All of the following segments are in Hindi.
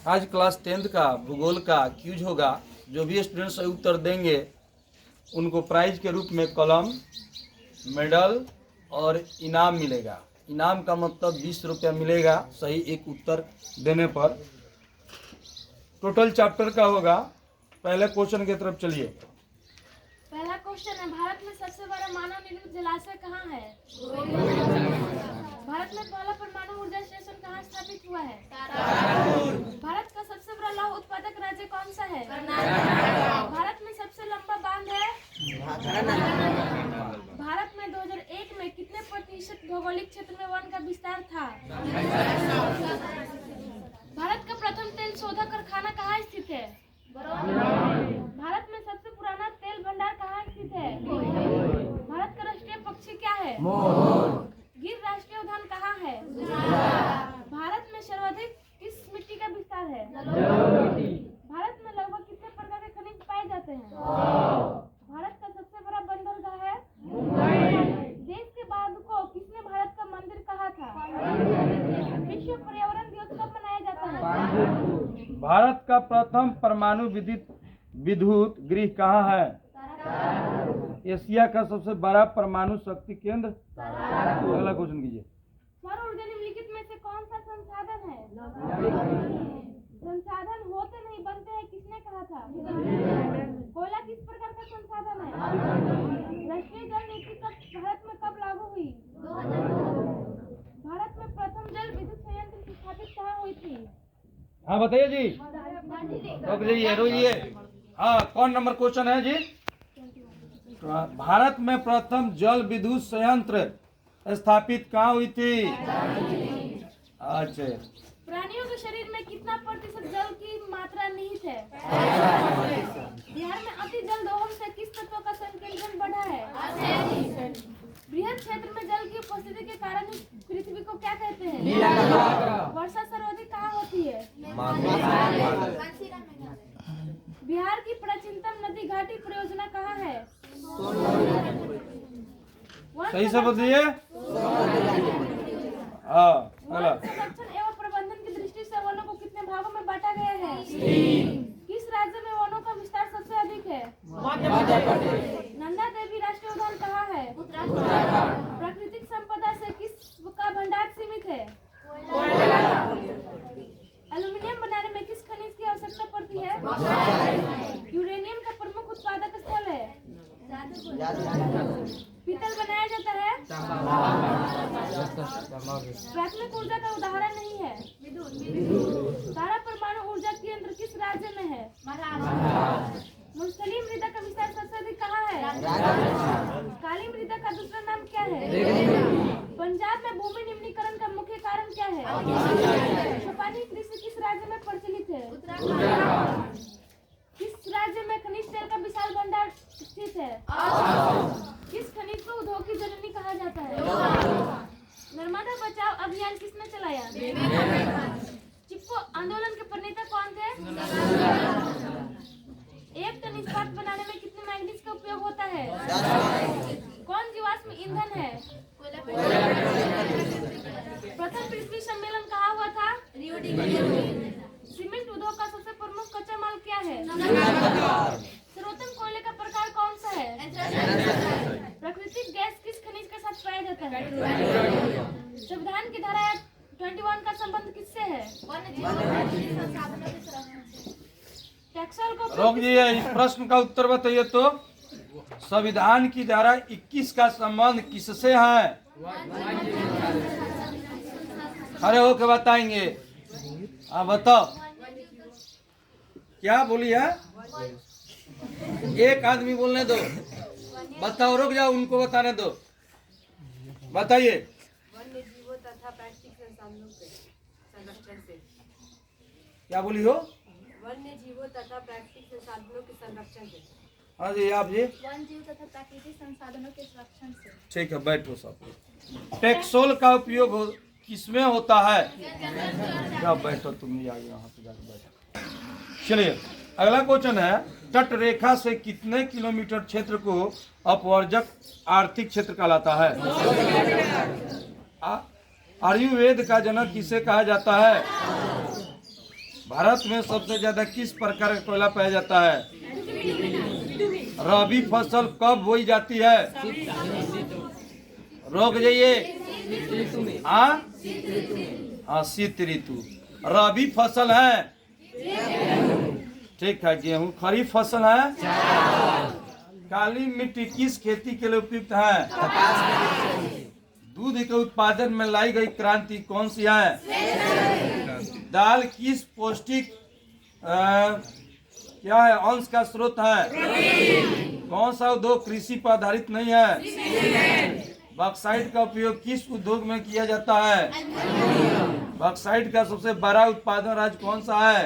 आज क्लास 10th का भूगोल का क्यूज होगा। जो भी स्टूडेंट सही उत्तर देंगे उनको प्राइज के रूप में कलम, मेडल और इनाम मिलेगा। इनाम का मतलब 20 रुपया मिलेगा सही एक उत्तर देने पर। टोटल चैप्टर का होगा। पहले क्वेश्चन की तरफ चलिए। पहला क्वेश्चन है, भारत में सबसे बड़ा मानव निर्मित जलाशय कहाँ है? भारत में पहला परमाणु ऊर्जा स्टेशन कहाँ स्थापित हुआ है? भारत का सबसे बड़ा लौह उत्पादक राज्य कौन सा है? भारत में सबसे लंबा बांध है? भारत में 2001 में कितने प्रतिशत भौगोलिक क्षेत्र में वन का विस्तार था? भारत का प्रथम तेल शोधक कारखाना कहाँ स्थित है? भारत में सबसे पुराना तेल भंडार कहाँ स्थित है? भारत का राष्ट्रीय पक्षी क्या है? गिर राष्ट्रीय उद्यान कहाँ है? भारत में सर्वाधिक किस मिट्टी का विस्तार है? भारत में लगभग कितने प्रकार के खनिज पाए जाते हैं? भारत का सबसे बड़ा बंदरगाह है? देश के बाघ को किसने भारत का मंदिर कहा था? विश्व पर्यावरण दिवस कब मनाया जाता है? भारत का प्रथम परमाणु विद्युत गृह कहाँ है? एशिया का सबसे बड़ा परमाणु शक्ति केंद्र। अगला क्वेश्चन कीजिए। सौर ऊर्जा निम्नलिखित में से कौन सा संसाधन है? संसाधन होते नहीं बनते हैं, किसने कहा था? कोयला किस प्रकार का संसाधन है? राष्ट्रीय जल नीति भारत में कब लागू हुई? भारत में प्रथम जल विद्युत संयंत्र स्थापित कहाँ हुई थी? हाँ बताइए जी। रुक जाइए। हाँ, कौन नंबर क्वेश्चन है जी? भारत में प्रथम जल विद्युत संयंत्र स्थापित कहाँ हुई थी? अच्छा। प्राणियों के शरीर में कितना प्रतिशत जल की मात्रा निहित है? बिहार में अति जल दोहन से किस तत्व का संकेंद्रण बढ़ा है? बृहद क्षेत्र में जल की उपस्थिति के कारण पृथ्वी को क्या कहते हैं? वर्षा सर्वाधिक कहाँ होती है? बिहार की प्राचीनतम नदी घाटी परियोजना कहाँ है? सही से बताइए। संरक्षण एवं प्रबंधन की दृष्टि से वनों को कितने भागों में बांटा गया है? किस राज्य में वनों का विस्तार सबसे अधिक है? नंदा देवी राष्ट्रीय उद्यान कहाँ है? प्राकृतिक संपदा से किसका भंडार सीमित है? एल्यूमीनियम बनाने में किस खनिज की आवश्यकता पड़ती है? यूरेनियम का प्रमुख उत्पादक स्थल है? पीतल बनाया जाता है? प्राथमिक ऊर्जा का उदाहरण नहीं है? सारा परमाणु ऊर्जा केंद्र किस राज्य में है? मुस्तली मृदा का विस्तार सबसे अधिक कहाँ है? काली मृदा का दूसरा नाम क्या है? पंजाब में भूमि निम्नीकरण का मुख्य कारण क्या है? छपानी कृषि किस राज्य में प्रचलित है? किस राज्य में खनिज तेल का विशाल भंडार स्थित है? किस खनिज को उद्योग की जननी कहा जाता है? नर्मदा बचाओ अभियान किसने चलाया? चिपको आंदोलन के प्रणेता कौन थे? एक टन इस्पात बनाने में कितने मैग्नीज का उपयोग होता है? कौन जीवाश्म ईंधन है? प्रथम पृथ्वी सम्मेलन कहाँ हुआ था? सीमेंट उद्योग का सबसे प्रमुख कच्चा माल क्या है? सर्वोत्तम कोयले का प्रकार कौन सा है? प्राकृतिक गैस किस खनिज के साथ पाया जाता है? संविधान की धारा 21 का संबंध किससे है? रोक दीजिए। इस प्रश्न का उत्तर बताइए तो। संविधान की धारा 21 का संबंध किससे है? खड़े होकर बताएंगे। हाँ बताओ क्या बोली है? एक आदमी बोलने दो। बताओ, रुक जाओ, उनको बताने दो। बताइए। वन्य जीवों तथा प्राकृतिक संसाधनों के संरक्षण से। क्या बोली हो? वन्य जीवों तथा प्राकृतिक संसाधनों के संरक्षण से। हाँ जी, आप जी। वन जीव तथा प्राकृतिक संसाधनों के संरक्षण से। ठीक है, बैठो सब। टेक्सोल का उपयोग किसमें होता है? जब बैठो, तुम ही आगे वहाँ पे जाकर बैठो। चलिए अगला क्वेश्चन है, तट रेखा से कितने किलोमीटर क्षेत्र को अपवर्जक आर्थिक क्षेत्र कहलाता है? आयुर्वेद का जनक किसे कहा जाता है? भारत में सबसे ज्यादा किस प्रकार का कोयला पाया जाता है? रबी फसल कब बोई जाती है? रोक जाइए। हाँ, शीत ऋतु। रबी फसल है? ठीक है। गेहूं। खरीफ फसल है? काली मिट्टी किस खेती के लिए उपयुक्त है? दूध के उत्पादन में लाई गई क्रांति कौन सी है? दाल किस पौष्टिक क्या है अंश का स्रोत है? कौन सा उद्योग कृषि पर आधारित नहीं है? बॉक्साइट का उपयोग किस उद्योग में किया जाता है? बॉक्साइट का सबसे बड़ा उत्पादन राज्य कौन सा है?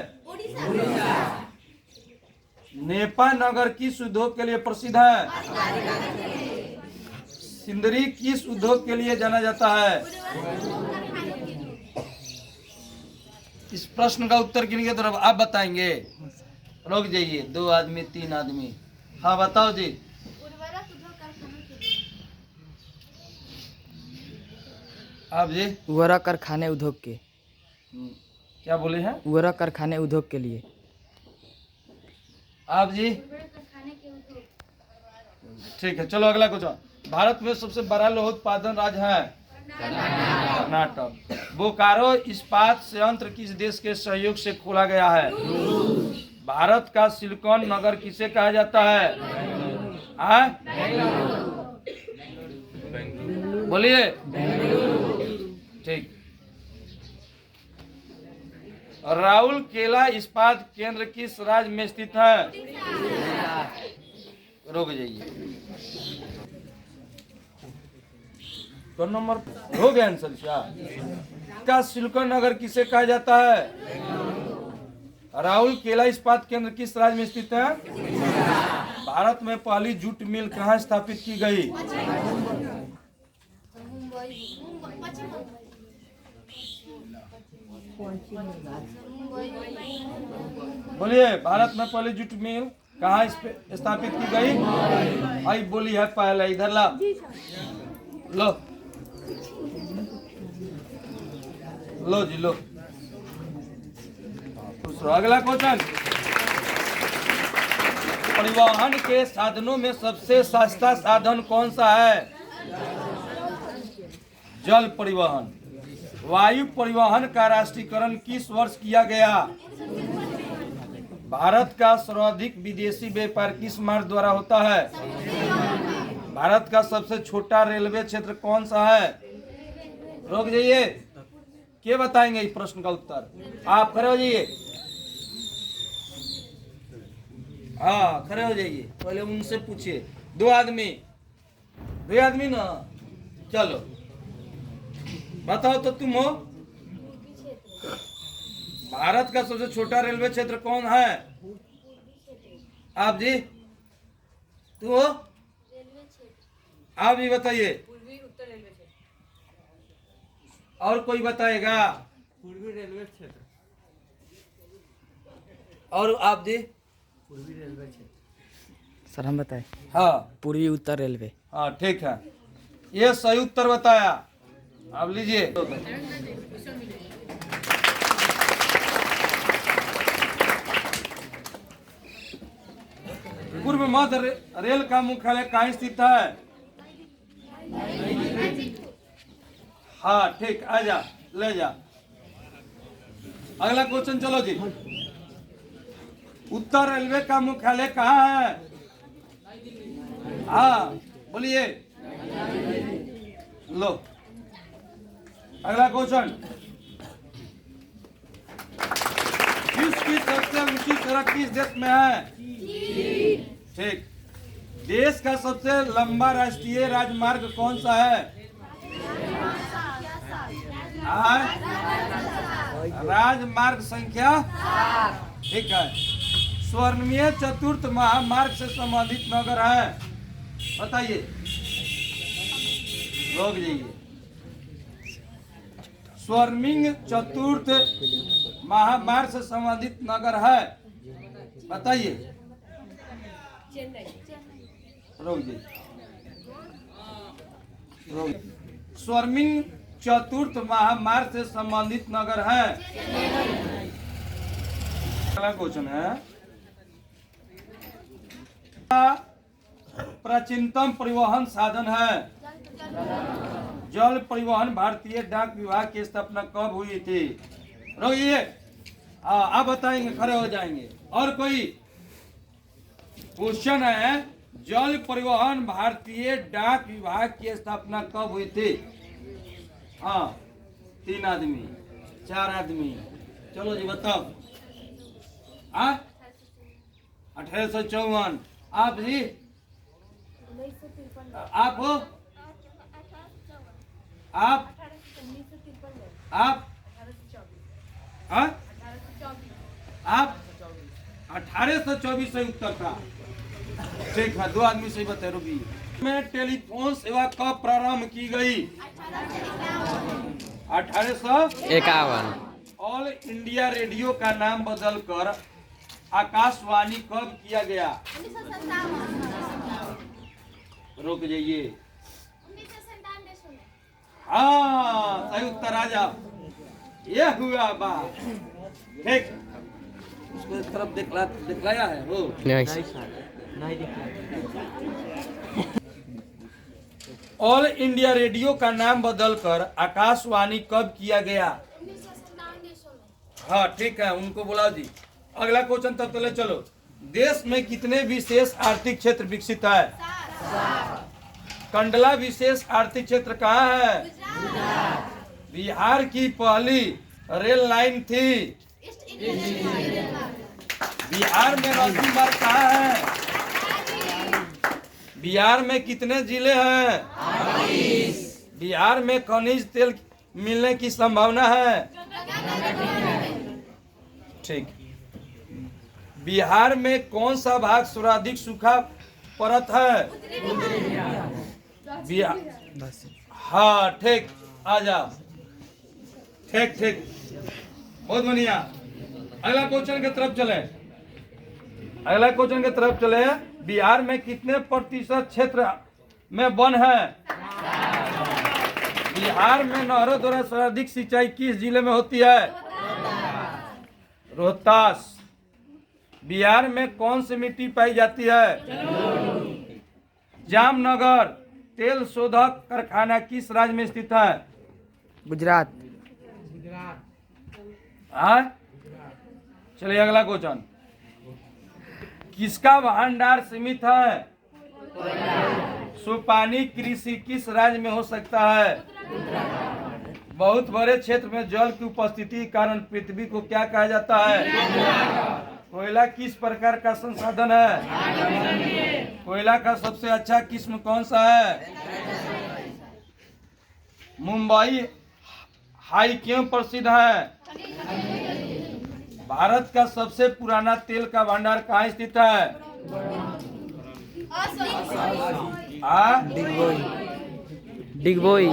नेपा नगर किस उद्योग के लिए प्रसिद्ध है? सिंदरी किस उद्योग के लिए जाना जाता है? इस प्रश्न का उत्तर गिनके तो आप बताएंगे। रुक जाइए। 2 आदमी 3 आदमी। हाँ बताओ जी। उर्वरक उद्योग कारखानों के लिए। आप जी। उर्वरक कारखाने उद्योग के। क्या बोले हैं? उर्वरक कारखाने उद्योग के लिए। आप जी। उर्वरक कारखाने के उद्योग। ठीक है, चलो अगला क्वेश्चन। भारत में सबसे बड़ा लोह उत्पादन राज्य है? कर्नाटक। बोकारो इस्पात संयंत्र किस देश के सहयोग से खोला गया है? भारत का सिलिकॉन नगर किसे कहा जाता है? बोलिए। ठीक। राउल केला इस्पात केंद्र किस राज्य में स्थित है? रुक जाइए। कौन नंबर हो गया आंसर? का सिलिकॉन नगर किसे कहा जाता है? राउल केला इस्पात केंद्र किस राज्य में स्थित है? भारत में पहली जूट मिल कहाँ स्थापित की गई? बोलिए। भारत में पहली जूट मिल कहाँ स्थापित की गई? आई बोली है पहले। इधर ला लो। लो जी लो। अगला क्वेश्चन। परिवहन के साधनों में सबसे सस्ता साधन कौन सा है? जल परिवहन। वायु परिवहन का राष्ट्रीयकरण किस वर्ष किया गया? भारत का सर्वाधिक विदेशी व्यापार किस मार्ग द्वारा होता है? भारत का सबसे छोटा रेलवे क्षेत्र कौन सा है? रुक जाइए। क्या बताएंगे इस प्रश्न का उत्तर? आप खड़े हो जाइए। हाँ खड़े हो जाइए। पहले उनसे पूछिए। 2 आदमी ना। चलो बताओ तो तुम हो। भारत का सबसे छोटा रेलवे क्षेत्र कौन है? आप जी। तू हो? आप भी बताइए। पूर्वी उत्तर रेलवे क्षेत्र। और कोई बताएगा? पूर्वी रेलवे क्षेत्र। और आप जी। पूर्वी रेलवे क्षेत्र। सर हम बताए। हाँ पूर्वी उत्तर रेलवे। हाँ ठीक है। ये सही उत्तर बताया। आप लीजिए। पूर्व मध्य रेल का मुख्यालय कहाँ स्थित है? हाँ ठीक। आ जा ले जा। अगला क्वेश्चन चलो जी। उत्तर रेलवे का मुख्यालय कहाँ है? हाँ बोलिए। लो अगला क्वेश्चन। विश्व की सबसे ऊंची सड़क किस देश में है? ठीक। देश का सबसे लंबा राष्ट्रीय राजमार्ग कौन सा है? राजमार्ग संख्या। ठीक है। स्वर्णीय चतुर्थ महामार्ग से संबंधित नगर है? बताइए। लोग जाइए। स्वर्णिम चतुर्थ महामार्ग से संबंधित नगर है? बताइए। स्वर्णिम चतुर्थ महामार्ग से संबंधित नगर है? अगला क्वेश्चन है, प्राचीनतम परिवहन साधन है? जल परिवहन। भारतीय डाक विभाग की स्थापना कब हुई थी? रोइए, आप बताएंगे, खड़े हो जाएंगे। और कोई क्वेश्चन है, जल परिवहन भारतीय डाक विभाग की स्थापना कब हुई थी? हाँ, 3 आदमी, 4 आदमी, चलो जी बताओ। 1854। आप जी, आप हो? आप 1824 से उत्तर था। ठीक है, 2 आदमी से बताए। रुकी में टेलीफोन सेवा कब प्रारंभ की गई? 1851। ऑल इंडिया रेडियो का नाम बदलकर आकाशवाणी कब किया गया? रुक जाइए। हाँ, सही उत्तर आ जाओ। ये हुआ बात। ठीक, उसको इस तरफ दिखलाया है वो। ऑल इंडिया रेडियो का नाम बदलकर आकाशवाणी कब किया गया? हाँ ठीक है, उनको बुलाओ जी। अगला क्वेश्चन तब तक चलो। देश में कितने विशेष आर्थिक क्षेत्र विकसित है? कंडला विशेष आर्थिक क्षेत्र कहाँ है? बिहार की पहली रेल लाइन थी। बिहार में रस्सी मार्ग कहाँ है? बिहार में कितने जिले हैं? बिहार में खनिज तेल मिलने की संभावना है? ठीक। बिहार में कौन सा भाग सर्वाधिक सूखा परत है? बिहार। हाँ ठीक, आ जाओ। ठीक ठीक, बहुत बढ़िया। अगला क्वेश्चन की तरफ चले। अगला क्वेश्चन की तरफ चले। बिहार में कितने प्रतिशत क्षेत्र में वन है? बिहार में नहरों द्वारा सर्वाधिक सिंचाई किस जिले में होती है? रोहतास। बिहार में कौन सी मिट्टी पाई जाती है? जामनगर तेल शोधक कारखाना किस राज्य में स्थित है? गुजरात। हाँ, चलिए अगला क्वेश्चन। किसका भंडार सीमित है? सुपानी कृषि किस राज्य में हो सकता है? बहुत बड़े क्षेत्र में जल की उपस्थिति के कारण पृथ्वी को क्या कहा जाता है? कोयला किस प्रकार का संसाधन है? कोयला का सबसे अच्छा किस्म कौन सा है? मुंबई हाई क्यों प्रसिद्ध है? भारत का सबसे पुराना तेल का भंडार कहाँ स्थित है? डिगबोई।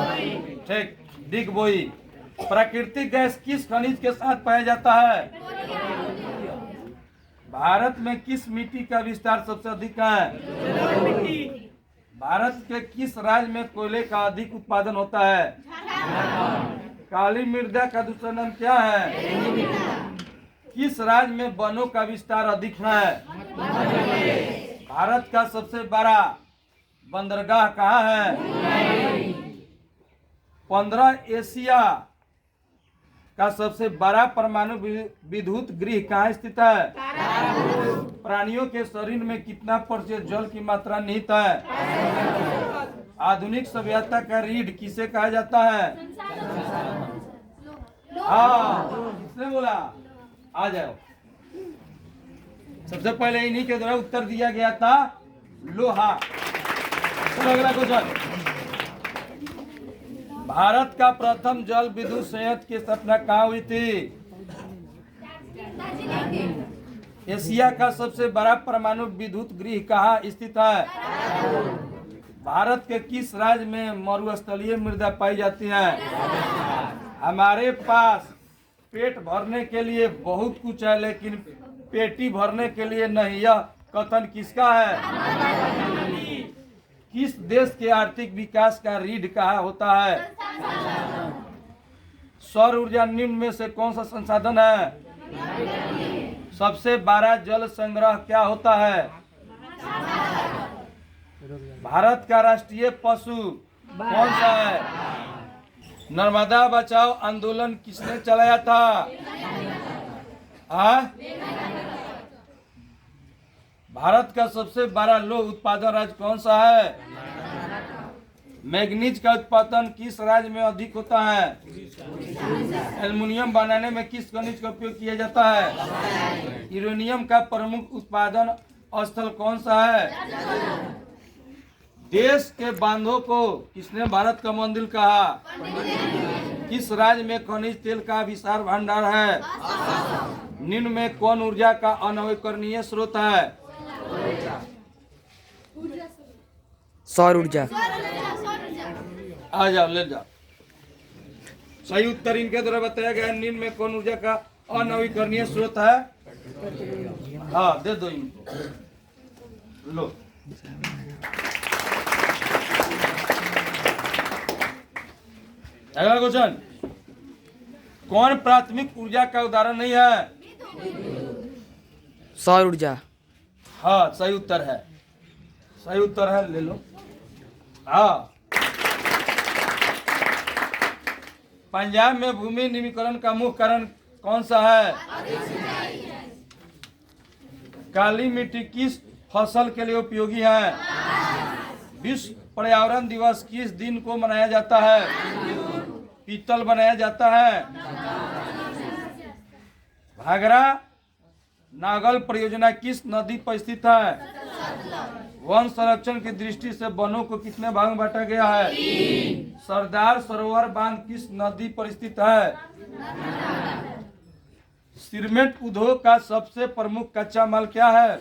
ठीक, डिगबोई। प्राकृतिक गैस किस खनिज के साथ पाया जाता है? भारत में किस मिट्टी का विस्तार सबसे अधिक है? भारत के किस राज्य में कोयले का अधिक उत्पादन होता है? काली मृदा का दूसरा नाम क्या है? किस राज्य में वनों का विस्तार अधिक है? भारत का सबसे बड़ा बंदरगाह कहाँ है? 15 एशिया का सबसे बड़ा परमाणु विद्युत गृह कहाँ स्थित है? प्राणियों के शरीर में कितना प्रतिशत जल की मात्रा निहित है? आधुनिक सभ्यता का रीढ़ किसे कहा जाता है? हाँ, किसने बोला? आ जाओ। सबसे पहले इन्हीं के द्वारा उत्तर दिया गया था, लोहा। चलो अगला क्वेश्चन। भारत का प्रथम जल विद्युत संयंत्र की स्थापना कहाँ हुई थी? एशिया का सबसे बड़ा परमाणु विद्युत गृह कहाँ स्थित है? भारत के किस राज्य में मरुस्थलीय मृदा पाई जाती है? हमारे पास पेट भरने के लिए बहुत कुछ है, लेकिन पेटी भरने के लिए नहीं। यह कथन किसका है? किस देश के आर्थिक विकास का रीढ़ कहाँ होता है? सौर ऊर्जा निम्न में से कौन सा संसाधन है? सबसे बड़ा जल संग्रह क्या होता है? भारत का राष्ट्रीय पशु कौन सा है? नर्मदा बचाओ आंदोलन किसने चलाया था? भारत का सबसे बड़ा लौह उत्पादन राज्य कौन सा है? मैग्नीज का उत्पादन किस राज्य में अधिक होता है? एल्युमिनियम बनाने में किस खनिज का उपयोग किया जाता है? यूरेनियम का प्रमुख उत्पादन स्थल कौन सा है? देश के बांधों को किसने भारत का मंदिर कहा? किस राज्य में खनिज तेल का विशाल भंडार है? निम्न में कौन ऊर्जा का अनवीकरणीय स्रोत है? सौर ऊर्जा। आ जाओ, ले जाओ। सही उत्तर इनके द्वारा बताया गया। निम्न में कौन ऊर्जा का अनवीकरणीय स्रोत है? हाँ, दे दो इनको। लो। अगला क्वेश्चन, कौन प्राथमिक ऊर्जा का उदाहरण नहीं है? सौर ऊर्जा। हाँ, सही उत्तर है। सही उत्तर है, ले लो। हाँ, पंजाब में भूमि निमीकरण का मुख्य कारण कौन सा है? काली मिट्टी किस फसल के लिए उपयोगी है? विश्व पर्यावरण दिवस किस दिन को मनाया जाता है? पीतल बनाया जाता है। घाघरा नागल परियोजना किस नदी पर स्थित है? वन संरक्षण की दृष्टि से वनों को कितने भाग में बांटा गया है? सरदार सरोवर बांध किस नदी पर स्थित है? सीमेंट उद्योग का सबसे प्रमुख कच्चा माल क्या है?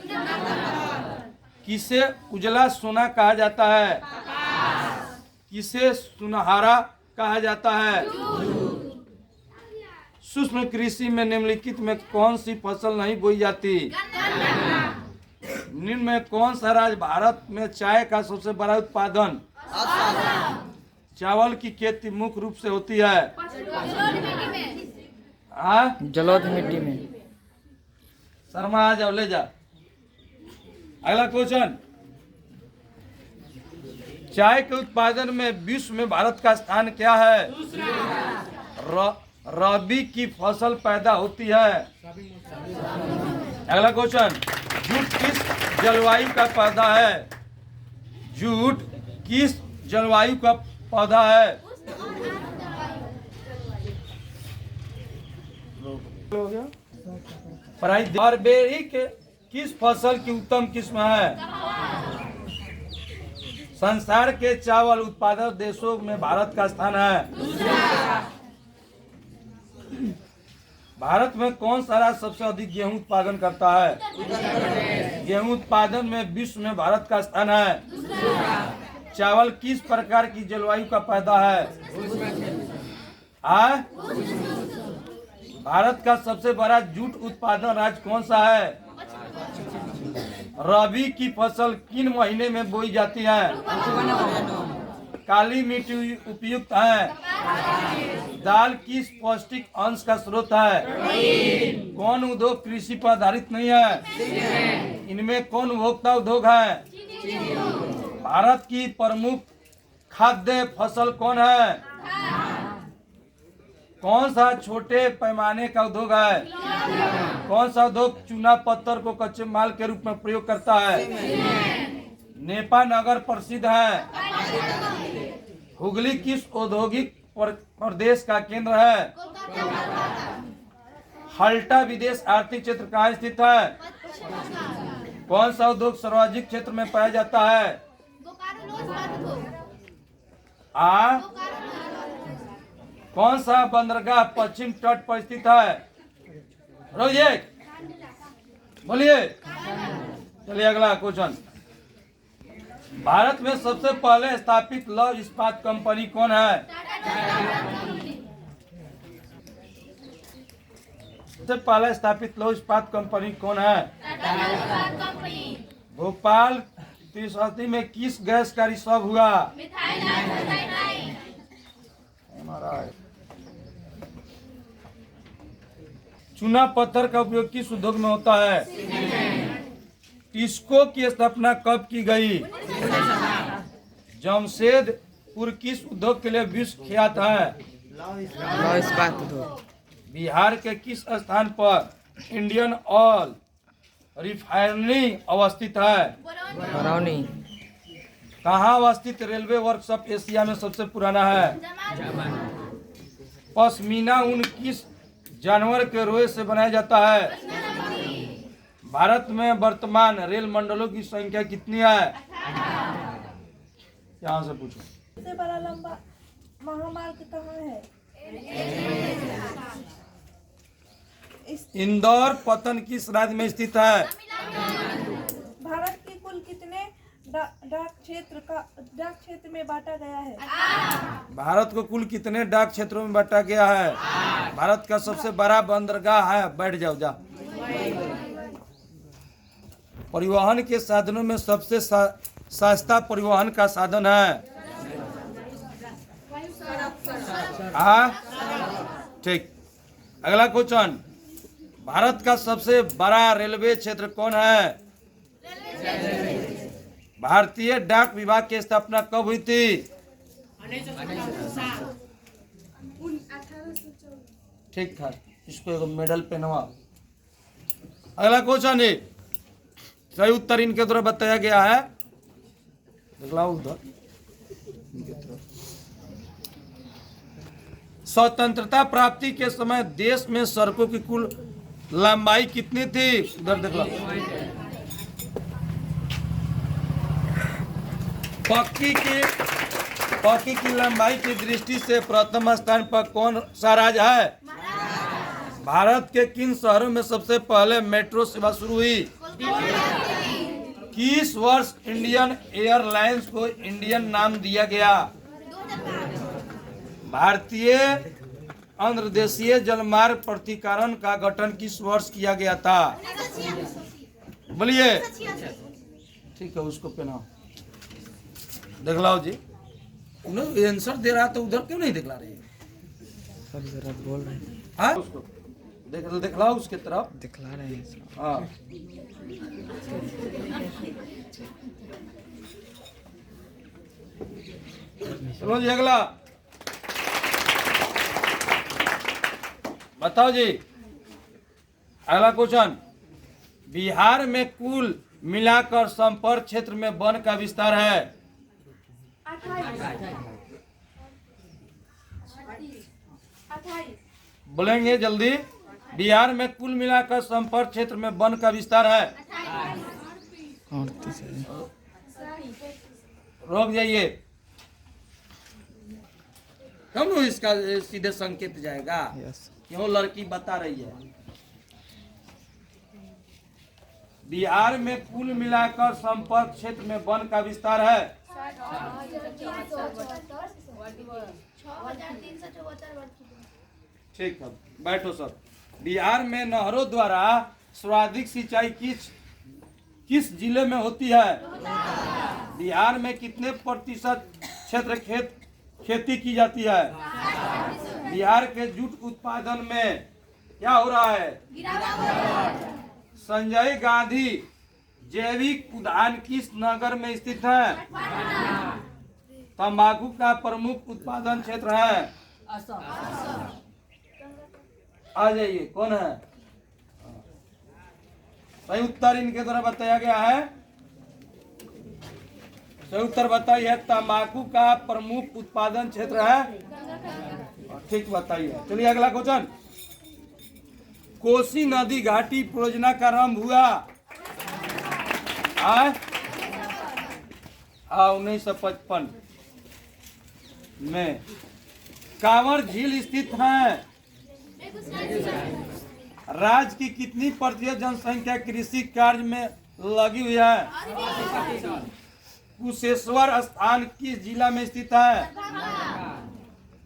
किसे उजला सोना कहा जाता है? किसे सुनहरा कहा जाता है? सूक्ष्म कृषि में निम्नलिखित में कौन सी फसल नहीं बोई जाती? निम्न में कौन सा राज्य भारत में चाय का सबसे बड़ा उत्पादन? चावल की खेती मुख्य रूप से होती है जलोढ़ मिट्टी में। शर्मा आ जाओ, ले जा। अगला क्वेश्चन, चाय के उत्पादन में विश्व में भारत का स्थान क्या है? रबी की फसल पैदा होती है। अगला क्वेश्चन, जूट किस जलवायु का पौधा है? जूट किस जलवायु का पौधा है? बारबेरी के किस फसल की उत्तम किस्म है? संसार के चावल उत्पादक देशों में भारत का स्थान है। भारत में कौन सा राज्य सबसे अधिक गेहूं उत्पादन करता है? गेहूं उत्पादन में विश्व में भारत का स्थान है। चावल किस प्रकार की जलवायु का पैदा है? भारत का सबसे बड़ा जूट उत्पादन राज्य कौन सा है? रबी की फसल किन महीने में बोई जाती है? काली मिट्टी उपयुक्त है। दाल किस पौष्टिक अंश का स्रोत है? कौन उद्योग कृषि पर आधारित नहीं है? इनमें कौन उपभोक्ता उद्योग है? भारत की प्रमुख खाद्य फसल कौन है? कौन सा छोटे पैमाने का उद्योग है? कौन सा उद्योग चूना पत्थर को कच्चे माल के रूप में प्रयोग करता है? नेपा नगर प्रसिद्ध है। हुगली किस औद्योगिक प्रदेश का केंद्र है? हल्टा विदेश आर्थिक क्षेत्र कहाँ स्थित है? कौन सा उद्योग सार्वजनिक क्षेत्र में पाया जाता है? कौन सा बंदरगाह पश्चिम तट पर स्थित है? रोहिए बोलिए। चलिए अगला क्वेश्चन, भारत में सबसे पहले स्थापित लौह इस्पात कंपनी कौन है? सबसे पहले स्थापित लौह इस्पात कंपनी कौन है? भोपाल त्रिशक्ति में किस गैस का रिसर्व हुआ? चूना पत्थर का उपयोग किस उद्योग में होता है? टिस्को की स्थापना कब की गई? जमशेदपुर किस उद्योग के लिए विश्व ख्यात है? लौह इस्पात उद्योग। बिहार के किस स्थान पर इंडियन ऑयल रिफाइनरी अवस्थित है? बरौनी। कहाँ अवस्थित रेलवे वर्कशॉप एशिया में सबसे पुराना है? पश्मीना ऊन किस जानवर के रोए से बनाया जाता है? भारत में वर्तमान रेल मंडलों की संख्या कितनी है? यहाँ से पूछो। सबसे बड़ा लंबा महामार्ग कहाँ है? इंदौर पतन किस राज्य में स्थित है? भारत की कुल कितने डाक क्षेत्र में बांटा गया है? भारत को कुल कितने डाक क्षेत्रों में बांटा गया है? भारत का सबसे बड़ा बंदरगाह है। बैठ जाओ जा। परिवहन के साधनों में सबसे सस्ता परिवहन का साधन है? हाँ, ठीक। अगला क्वेश्चन, भारत का सबसे बड़ा रेलवे क्षेत्र कौन है? भारतीय डाक विभाग की स्थापना कब हुई थी? ठीक था, इसको एक मेडल पहनवा। अगला क्वेश्चन है, सही उत्तर इनके द्वारा बताया गया है। दिखलाओ उधर। स्वतंत्रता प्राप्ति के समय देश में सड़कों की कुल लंबाई कितनी थी? उधर देख लो। पक्की की लंबाई की दृष्टि से प्रथम स्थान पर कौन सा राज्य है? भारत के किन शहरों में सबसे पहले मेट्रो सेवा शुरू हुई? किस वर्ष इंडियन एयरलाइंस को इंडियन नाम दिया गया? भारतीय अंतर्देशीय जलमार्ग प्राधिकरण का गठन किस वर्ष किया गया था? बोलिए। ठीक है, उसको पहनाओ। दिखलाओ जी। उन्हें आंसर दे रहा तो उधर क्यों नहीं दिखला रही? सब जरा बोल रहे हैं। हाँ, उसको दिखलाओ उसके तरफ। दिखला रहे हैं सब। हाँ, चलो जी अगला बताओ जी। अगला क्वेश्चन, बिहार में कुल मिलाकर संपर्क क्षेत्र में वन का विस्तार है? बोलेंगे जल्दी। बिहार में कुल मिलाकर संपर्क क्षेत्र में वन का विस्तार है? रोक जाइए। कम लो, इसका सीधे संकेत जाएगा। क्यों लड़की बता रही है? बिहार में कुल मिलाकर संपर्क क्षेत्र में वन का विस्तार है? ठीक है, बैठो सब। बिहार में नहरों द्वारा सर्वाधिक सिंचाई किस जिले में होती है? बिहार में कितने प्रतिशत क्षेत्र खेती की जाती है? बिहार के जूट उत्पादन में क्या हो रहा है? संजय गांधी जैविक उद्यान किस नगर में स्थित है? तंबाकू का प्रमुख उत्पादन क्षेत्र है? आ जाइए, कौन है? सही उत्तर इनके द्वारा बताया गया है। सही उत्तर बताइए, तंबाकू का प्रमुख उत्पादन क्षेत्र है। ठीक बताइए। चलिए अगला क्वेश्चन, कोसी नदी घाटी परियोजना का आरंभ हुआ 1955 में। कांवर झील स्थित है? राज्य की कितनी प्रतिशत जनसंख्या कृषि कार्य में लगी हुई है? कुशेश्वर स्थान किस जिला में स्थित है?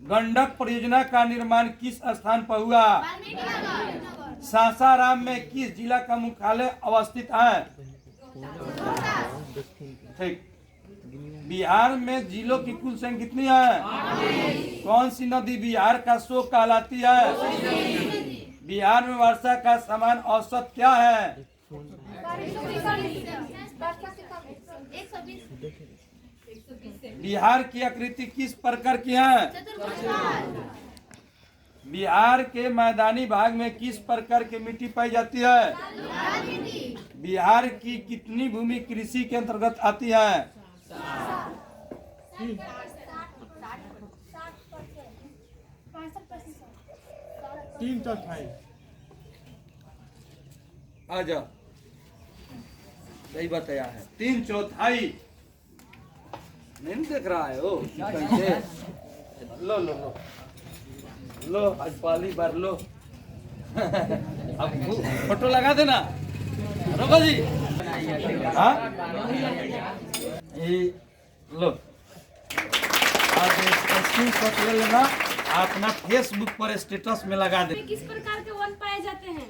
गंडक परियोजना का निर्माण किस स्थान पर हुआ? सासाराम में किस जिला का मुख्यालय अवस्थित है? ठीक। बिहार में जिलों की कुल संख्या कितनी है? कौन सी नदी बिहार का शोक कहलाती है? बिहार में वर्षा का समान औसत क्या है? बिहार की आकृति किस प्रकार की है? बिहार के मैदानी भाग में किस प्रकार की मिट्टी पाई जाती है? बिहार की कितनी भूमि कृषि के अंतर्गत आती है? 3/4। आ जाओ, सही बताया है, 3/4। नहीं देख रहा है वो कैसे? लो लो लो लो, आज पहली बार लो। अब फोटो लगा देना। रोको जी। हाँ ये लो, आज स्क्रीनशॉट ले लेना, अपना फेसबुक पर स्टेटस में लगा दे। किस प्रकार के वन पाए जाते हैं?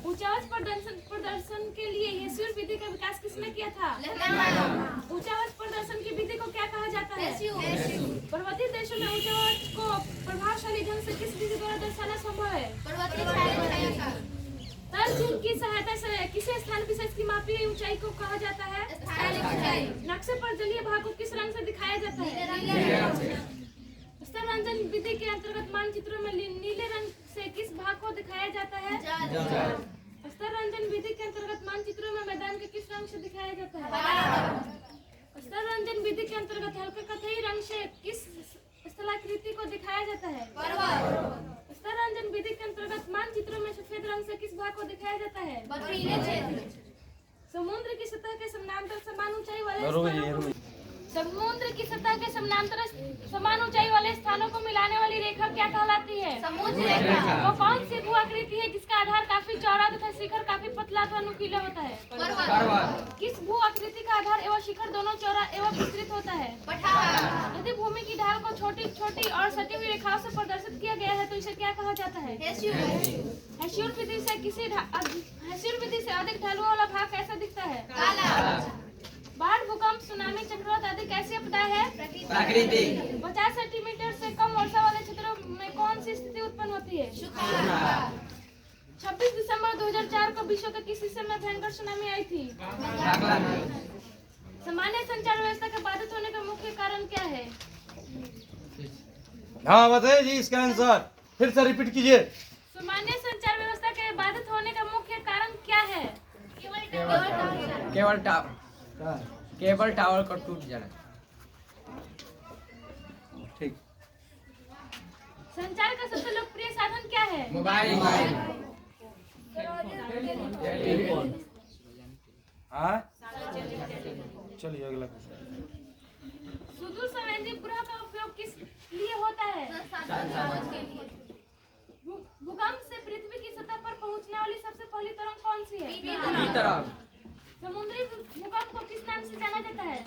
ऊंचावच प्रदर्शन के लिए हेसियन विधि का विकास किसने किया था? ऊंचावच प्रदर्शन की विधि को क्या कहा जाता है? पर्वतीय देशों में ऊंचावच को प्रभावशाली ढंग से किस विधि द्वारा दर्शाना संभव है? तर्क की सहायता से किसी स्थान विशेष की मापी गई ऊंचाई को कहा जाता है? नक्शे पर जलीय भाग को किस रंग से दिखाया जाता है? स्तर रंजन विधि के अंतर्गत मानचित्रों में नीले रंग से किस भाग को दिखाया जाता है? स्तर रंजन विधि के अंतर्गत मानचित्रों में मैदान के किस रंग से दिखाया जाता है? स्तर रंजन विधि के अंतर्गत हल्के कथई रंग से किस स्थलाकृति को दिखाया जाता है? स्तर रंजन विधि के अंतर्गत मानचित्रों में सफेद रंग से किस भाग को दिखाया जाता है? समुद्र की सतह के समानांतर समान ऊंचाई वाले समुद्र की सतह के समानांतर समान ऊंचाई वाले स्थानों को मिलाने वाली रेखा क्या कहलाती है? समुद्र रेखा। वो कौन सी भू आकृति है जिसका आधार काफी चौड़ा तथा शिखर काफी पतला अथवा नुकीला होता है? पर्वत। किस भू आकृति का आधार एवं शिखर दोनों चौड़ा एवं विस्तृत होता है? पठार। यदि भूमि की ढाल को छोटी छोटी और सटी हुई रेखाओं से प्रदर्शित किया गया है तो इसे क्या कहा जाता है? हेसियन विधि से हेसियन विधि से अधिक ढालुओं वाला भाग कैसा दिखता है? काला। बाढ़, भूकंप, सुनामी, चक्रवात आदि कैसी आपदा है? प्राकृतिक। 50 सेंटीमीटर से कम वर्षा वाले क्षेत्रों में कौन सी स्थिति उत्पन्न होती है? 26 दिसंबर 2004 को विश्व के किस हिस्से में भयंकर सुनामी आई थी? सामान्य संचार व्यवस्था के बाधित होने का मुख्य कारण क्या है? हाँ बताइए जी, इसका आंसर फिर से रिपीट कीजिए। सामान्य संचार व्यवस्था के बाधित होने का मुख्य कारण क्या है? केबल टावर का टूट जाना। ठीक। संचार का सबसे लोकप्रिय साधन क्या है? मोबाइल। हाँ चलिए अगला क्वेश्चन। सुदूर संवेदी ग्रह का उपयोग किस लिए होता है? भूकंप से पृथ्वी की सतह पर पहुंचने वाली सबसे पहली तरंग कौन सी है? समुद्री भूकंप को किस नाम से जाना जाता है?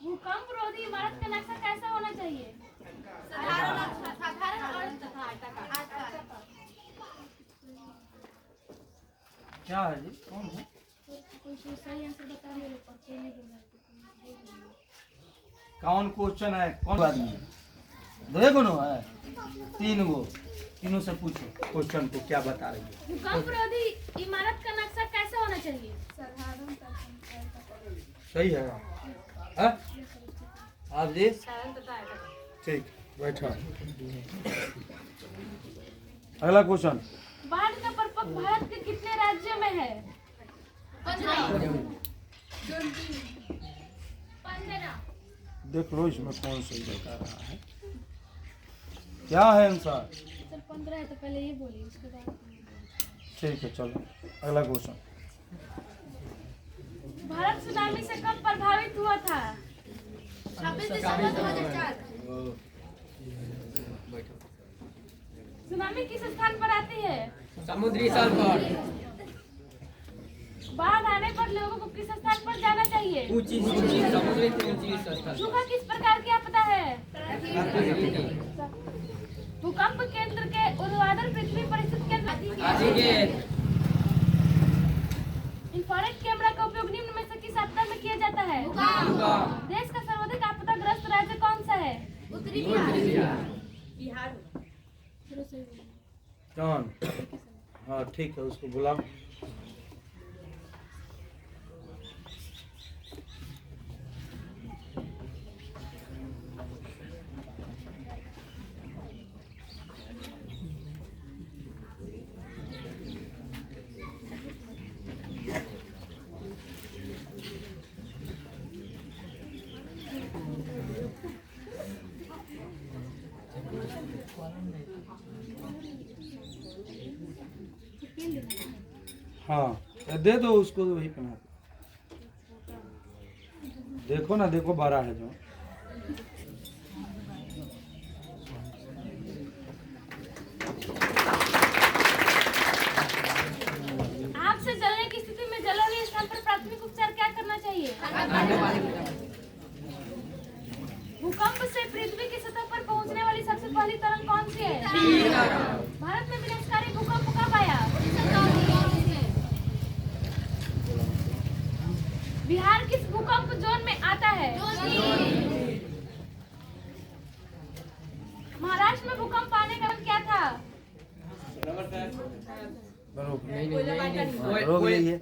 भूकंप रोधी इमारत का नक्शा कैसा होना चाहिए? साधारण और क्या है जी, कौन है? सही आंसर बताइए। कौन क्वेश्चन है? कौन आदमी है? दो गो है, तीन गो, तीनों से पूछो क्वेश्चन को क्या बता रही है। भूकंप रोधी इमारत का नक्शा कैसा होना चाहिए? सही है। हाँ? आप जी ठीक बैठा। अगला क्वेश्चन। बाढ़ का प्रकोप भारत के कितने राज्यों में है? 15। देख लो इसमें कौन सही बता रहा है। क्या है आंसर? सर 15 है तो पहले ये बोलिए, उसके बाद। ठीक है चलो अगला क्वेश्चन। भारत सुनामी से कब प्रभावित हुआ था? 26 दिसंबर 2004। सुनामी किस स्थान पर आती है? समुद्री तल पर। बाढ़ आने पर लोगों को किस स्थान पर जाना चाहिए? ऊंची समुद्री की ऊंची स्थल। सूखा किस प्रकार की आपदा है? भूकंप केंद्र के ऊर्ध्वाधर पृथ्वी पर स्थित केंद्र। इंफ्रारेड कैमरा का उपयोग निम्न में से किस आपदा में किया जाता है? देश का सर्वाधिक आपदाग्रस्त राज्य कौन सा है? उत्तरी बिहार। कौन? हाँ ठीक है, उसको बुलाओ। हाँ दे दो उसको, वही पहना दो। देखो ना, देखो बड़ा है जो। आग से जलने की स्थिति में जले हुए स्थान पर प्राथमिक उपचार क्या करना चाहिए? भूकंप से पृथ्वी की सतह पर पहुंचने वाली सबसे पहली तरंग कौन सी है? भारत में विनाशकारी भूकंप कब आया? बिहार किस भूकंप जोन में आता है? महाराष्ट्र में भूकंप आने का कारण क्या था? रोक नहीं नहीं नहीं, नहीं। रोक लीजिए।